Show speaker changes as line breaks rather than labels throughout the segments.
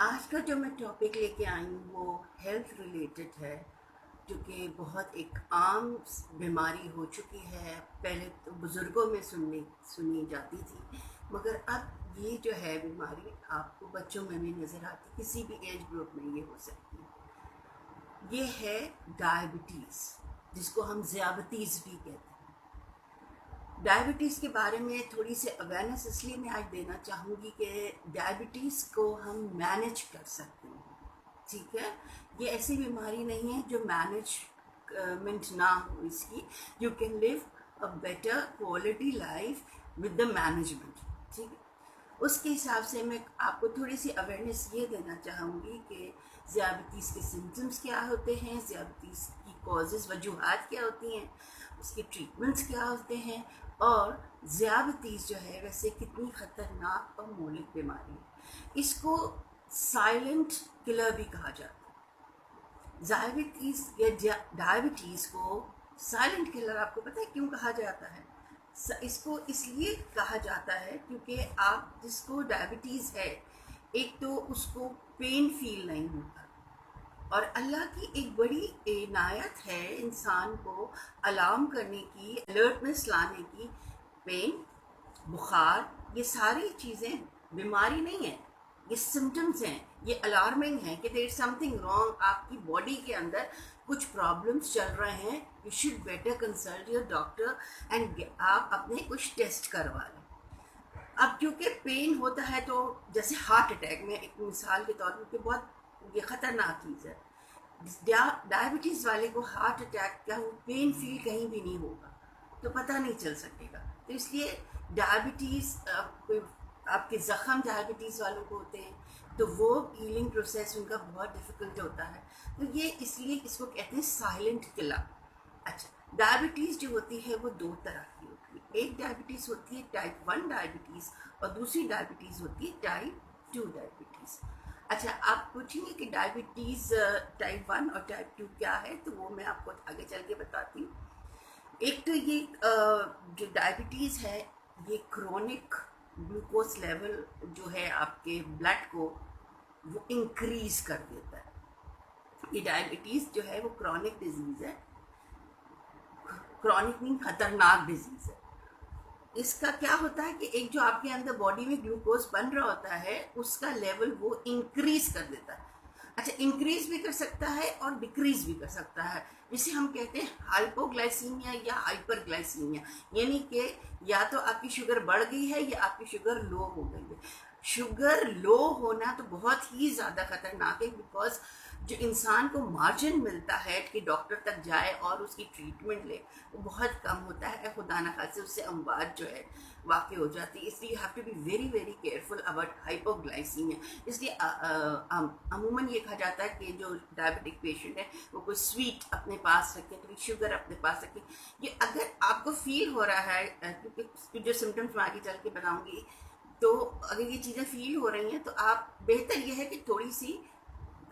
आज का जो मैं टॉपिक लेके आई हूँ वो हेल्थ रिलेटेड है, जो कि बहुत एक आम बीमारी हो चुकी है। पहले तो बुज़ुर्गों में सुनी जाती थी, मगर अब ये जो है बीमारी आपको बच्चों में भी नज़र आती, किसी भी एज ग्रुप में ये हो सकती है। ये है डायबिटीज़, जिसको हम ज़ियाबतीज़ भी कहते हैं। डायबिटीज़ के बारे में थोड़ी सी अवेयरनेस इसलिए मैं आज देना चाहूँगी कि डायबिटीज़ को हम मैनेज कर सकते हैं। ठीक है, ये ऐसी बीमारी नहीं है जो मैनेजमेंट ना हो इसकी। You can live a better quality life with the management. ठीक है, उसके हिसाब से मैं आपको थोड़ी सी अवेयरनेस ये देना चाहूँगी कि ज़ियाबतीज़ के सिम्टम्स क्या होते हैं, ज़ियाबतीज़ की कॉजेज़ वजूहात क्या होती हैं, उसके ट्रीटमेंट्स क्या होते हैं, और ज़ियाबतीज़ जो है वैसे कितनी ख़तरनाक और मौलिक बीमारी है। इसको साइलेंट किलर भी कहा जाता है। ज़ियाबतीज़ या डायबिटीज़ को साइलेंट किलर आपको पता है क्यों कहा जाता है? इसको इसलिए कहा जाता है क्योंकि आप जिसको डायबिटीज़ है, एक तो उसको पेन फील नहीं होता, और अल्लाह की एक बड़ी इनायत है इंसान को अलार्म करने की, अलर्टनेस लाने की। पेन, बुखार, ये सारी चीज़ें बीमारी नहीं है, ये सिम्टम्स हैं, ये अलार्मिंग है कि देयर इज समथिंग रॉन्ग, आपकी बॉडी के अंदर कुछ प्रॉब्लम्स चल रहे हैं। You should better consult your doctor and आप अपने कुछ टेस्ट करवा लें। अब क्योंकि पेन होता है तो जैसे हार्ट अटैक में एक मिसाल के तौर पर बहुत ये ख़तरनाक चीज़ है। डायबिटीज़ वाले को हार्ट अटैक का वो पेन फील कहीं भी नहीं होगा, तो पता नहीं चल सकेगा। तो इसलिए डायबिटीज़ आपके ज़ख़म डायबिटीज़ वालों को होते हैं तो वो हीलिंग प्रोसेस उनका बहुत डिफ़िकल्ट होता है। तो ये इसलिए इसको कहते हैं साइलेंट किलर। अच्छा, डायबिटीज़ जो होती है वो दो तरह की होती है। एक डायबिटीज़ होती है टाइप 1 डायबिटीज़, और दूसरी डायबिटीज़ होती है टाइप 2 डायबिटीज़। अच्छा, आप पूछेंगे कि डायबिटीज़ टाइप 1 और टाइप 2 क्या है, तो वो मैं आपको आगे चल के बताती हूँ। एक तो ये जो डायबिटीज़ है, ये क्रोनिक ग्लूकोज लेवल जो है आपके ब्लड को वो इंक्रीज कर देता है। ये डायबिटीज़ जो है वो क्रॉनिक डिजीज़ है। क्रॉनिक मीन खतरनाक डिजीज़ है। इसका क्या होता है कि एक जो आपके अंदर बॉडी में ग्लूकोज बन रहा होता है उसका लेवल वो इंक्रीज कर देता है। अच्छा, इंक्रीज भी कर सकता है और डिक्रीज भी कर सकता है, जिसे हम कहते हैं हाइपोग्लाइसीमिया या हाइपरग्लाइसीमिया। यानी कि या तो आपकी शुगर बढ़ गई है या आपकी शुगर लो हो गई है। शुगर लो होना तो बहुत ही ज़्यादा खतरनाक है, बिकॉज जो इंसान को मार्जिन मिलता है कि डॉक्टर तक जाए और उसकी ट्रीटमेंट ले, वो बहुत कम होता है। खुदा न खासे उससे अमवात जो है वाक़ हो जाती है। इसलिए you have to be very very careful about hypoglycaemia. इसलिए अमूमन ये कहा जाता है कि जो डायबिटिक पेशेंट है वो कोई स्वीट अपने पास रखे, थोड़ी शुगर अपने पास रखे। ये अगर आपको फील हो रहा है, क्योंकि जो सिम्टम्स मैं आगे चल के बताऊँगी, तो अगर ये चीज़ें फील हो रही हैं तो आप बेहतर ये है कि थोड़ी सी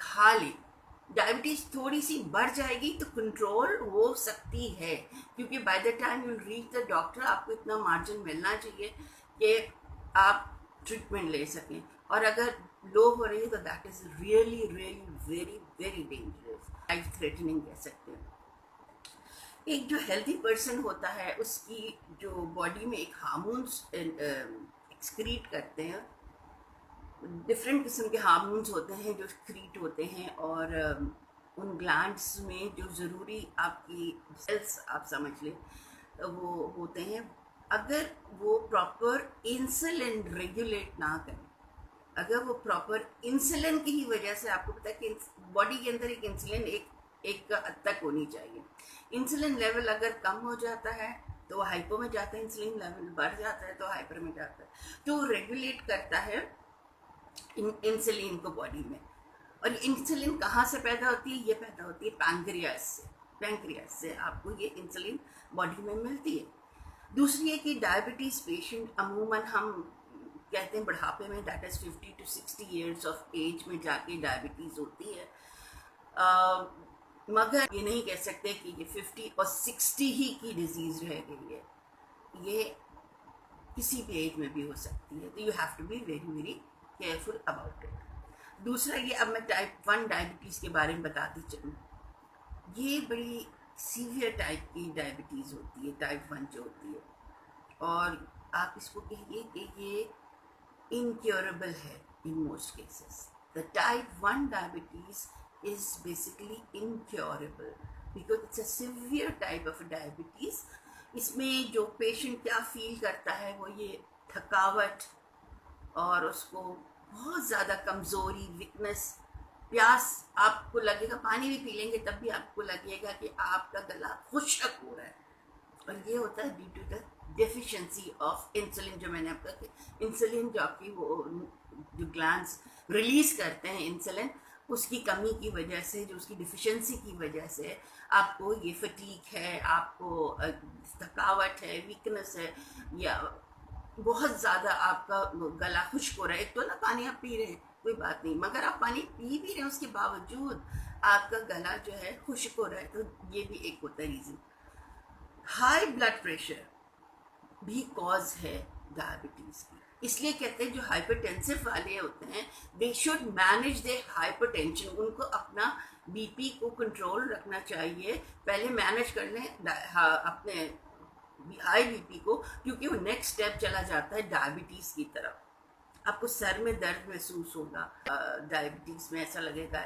खा लें। डायबिटीज़ थोड़ी सी बढ़ जाएगी तो कंट्रोल हो सकती है, क्योंकि by the time you reach the doctor आपको इतना मार्जिन मिलना चाहिए कि आप ट्रीटमेंट ले सकें। और अगर लो हो रही है तो that is really really very very dangerous, life threatening कह सकते हैं। एक जो हेल्दी पर्सन होता है उसकी जो बॉडी में एक हार्मोन्स एक्सक्रीट करते हैं, डिफरेंट किस्म के हार्मोन्स होते हैं जो एक्सक्रीट होते हैं, और उन ग्लैंड्स में जो ज़रूरी आपकी सेल्स आप समझ लें वो होते हैं। अगर वो प्रॉपर इंसुलिन रेगुलेट ना करें, अगर वो प्रॉपर इंसुलिन की ही वजह से, आपको पता है कि बॉडी के अंदर एक इंसुलिन एक हद तक होनी चाहिए। इंसुलिन लेवल अगर कम हो जाता है तो वो हाइपो में जाता है, इंसुलिन लेवल बढ़ जाता है तो हाइपर में जाता है। तो रेगुलेट करता है इंसुलिन को बॉडी में। और इंसुलिन कहाँ से पैदा होती है? ये पैदा होती है पैंक्रियास से। पैंक्रियास से आपको ये इंसुलिन बॉडी में मिलती है। दूसरी है कि डायबिटीज़ पेशेंट अमूमन हम कहते हैं बुढ़ापे में, that is 50 to 60 years of age में जाके डायबिटीज़ होती है। मगर ये नहीं कह सकते कि ये 50 और 60 ही की डिजीज़ रह गई है, ये किसी भी एज में भी हो सकती है। तो you have to be very very careful about it. दूसरा ये, अब मैं टाइप 1 डायबिटीज़ के बारे में बताती चलूँ। ये बड़ी सीवियर टाइप की डायबिटीज़ होती है, टाइप 1 जो होती है, और आप इसको कहिए कि ये incurable है in most cases. The type 1 diabetes is basically incurable because it's a severe type of diabetes. इसमें जो पेशेंट क्या फील करता है वो ये थकावट, और उसको बहुत ज़्यादा कमज़ोरी, वीकनेस, प्यास, आपको लगेगा पानी भी पी लेंगे तब भी आपको लगेगा कि आपका गला खुश्क हो रहा है, और ये होता है due to the deficiency of insulin. जो मैंने आपका, इंसुलिन जो आपकी वो जो ग्लैंड्स रिलीज करते हैं इंसुलिन, उसकी कमी की वजह से, जो उसकी डिफिशिएंसी की वजह से आपको ये फटीक है, आपको थकावट है, वीकनेस है, या बहुत ज़्यादा आपका गला खुश्क हो रहा है। एक तो ना पानी आप पी रहे हैं कोई बात नहीं, मगर आप पानी पी भी रहे हैं उसके बावजूद आपका गला जो है खुश्क हो रहा है, तो ये भी एक होता है रीज़न। हाई ब्लड प्रेशर भी कॉज है डायबिटीज़ की, इसलिए कहते हैं जो हाइपरटेंसिव वाले होते हैं they should manage there hypertension, उनको अपना बीपी को कंट्रोल रखना चाहिए, पहले मैनेज कर लें अपने हाई बीपी को, क्योंकि वो नेक्स्ट स्टेप चला जाता है डायबिटीज़ की तरफ। आपको सर में दर्द महसूस होगा, डायबिटीज़ में ऐसा लगेगा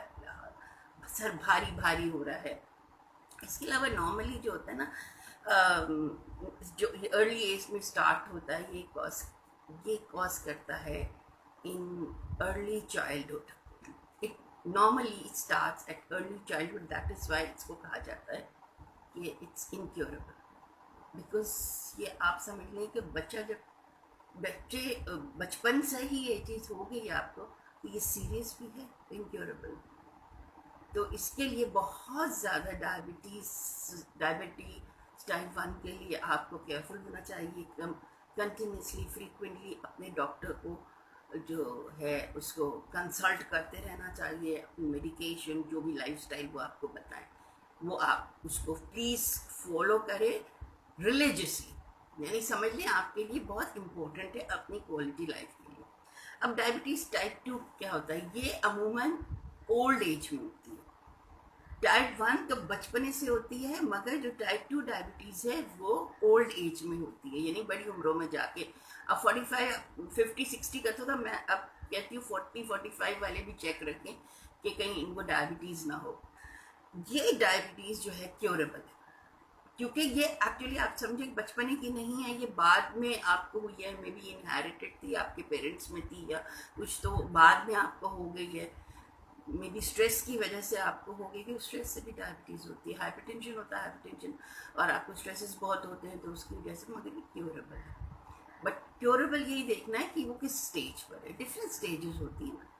सर भारी भारी हो रहा है। इसके अलावा नॉर्मली जो होता है ना, जो अर्ली एज में स्टार्ट होता है, ये कॉज करता है in early childhood. It normally starts at early childhood, that is why इसको कहा जाता है कि इट्स इनक्योरेबल, बिकॉज ये आप समझ लें कि बच्चे बचपन से ही ये चीज़ हो गई आपको, तो ये सीरियस भी है, इनक्योरेबल। तो इसके लिए बहुत ज़्यादा डायबिटीज़ टाइप 1 के लिए आपको केयरफुल होना चाहिए, कंटिन्यूसली फ्रीक्वेंटली अपने डॉक्टर को जो है उसको कंसल्ट करते रहना चाहिए। अपनी मेडिकेशन, जो भी लाइफस्टाइल वो आपको बताएं, वो आप उसको प्लीज़ फॉलो करें रिलीजियसली, यानी समझ लें आपके लिए बहुत इम्पोर्टेंट है अपनी क्वालिटी लाइफ के लिए। अब डायबिटीज़ टाइप 2 क्या होता है, ये अमूमन ओल्ड एज में होती है। टाइप 1 तो बचपने से होती है, मगर जो टाइप 2 डायबिटीज़ है वो ओल्ड एज में होती है, यानी बड़ी उम्रों में जाके। अब 45, 50, 60 का तो मैं अब कहती हूँ 40, 45 वाले भी चेक रखें कि कहीं इनको डायबिटीज़ ना हो। ये डायबिटीज़ जो है क्योरेबल है, क्योंकि ये एक्चुअली आप समझे बचपने की नहीं है, ये बाद में आपको हुई है, मे बी इनहेरिटेड थी, आपके पेरेंट्स में थी, या कुछ तो बाद में आपको हो गई है, मे बी स्ट्रेस की वजह से आपको हो गई, कि स्ट्रेस से भी डायबिटीज़ होती है, हाइपरटेंशन होता है, हाइपरटेंशन, और आपको स्ट्रेसेस बहुत होते हैं तो उसकी वजह से, मगर ये क्योरेबल है। बट क्योरेबल यही देखना है कि वो किस स्टेज पर है, डिफरेंट स्टेजेस होती हैं।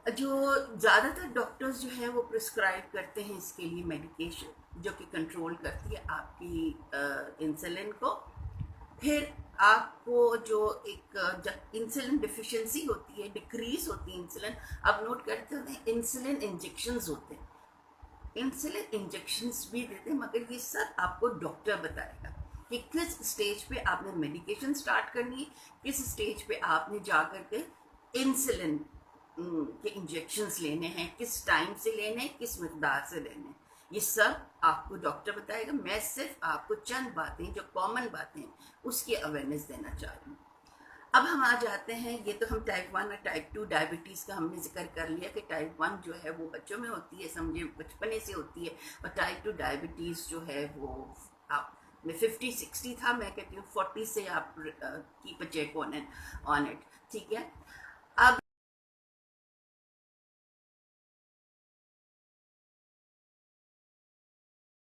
जो ज़्यादातर डॉक्टर्स जो है वो प्रिस्क्राइब करते हैं इसके लिए मेडिकेशन, जो कि कंट्रोल करती है आपकी इंसुलिन को। फिर आपको जो एक जब इंसुलिन डिफिशिएंसी होती है, डिक्रीज होती है इंसुलिन, आप नोट करते होते हैं इंसुलिन इंजेक्शंस होते हैं, इंसुलिन इंजेक्शंस भी देते हैं, मगर ये सब आपको डॉक्टर बताएगा कि किस स्टेज पे आपने मेडिकेशन स्टार्ट करनी है, किस स्टेज पे आपने जा कर के इंसुलिन के इंजेक्शंस लेने हैं, किस टाइम से लेने हैं, किस मिकदार से लेने हैं, ये सब आपको डॉक्टर बताएगा। मैं सिर्फ आपको चंद बातें, जो कॉमन बातें, उसकी अवेयरनेस देना चाह रही हूँ। अब हम आ जाते हैं, ये तो हम टाइप 1 और टाइप 2 डायबिटीज़ का हमने जिक्र कर लिया कि टाइप 1 जो है वो बच्चों में होती है, समझे बचपने से होती है, और टाइप 2 डायबिटीज़ जो है वो आप में 50, 60 था, मैं कहती हूँ 40 से आप keep a check on it, ठीक है। अब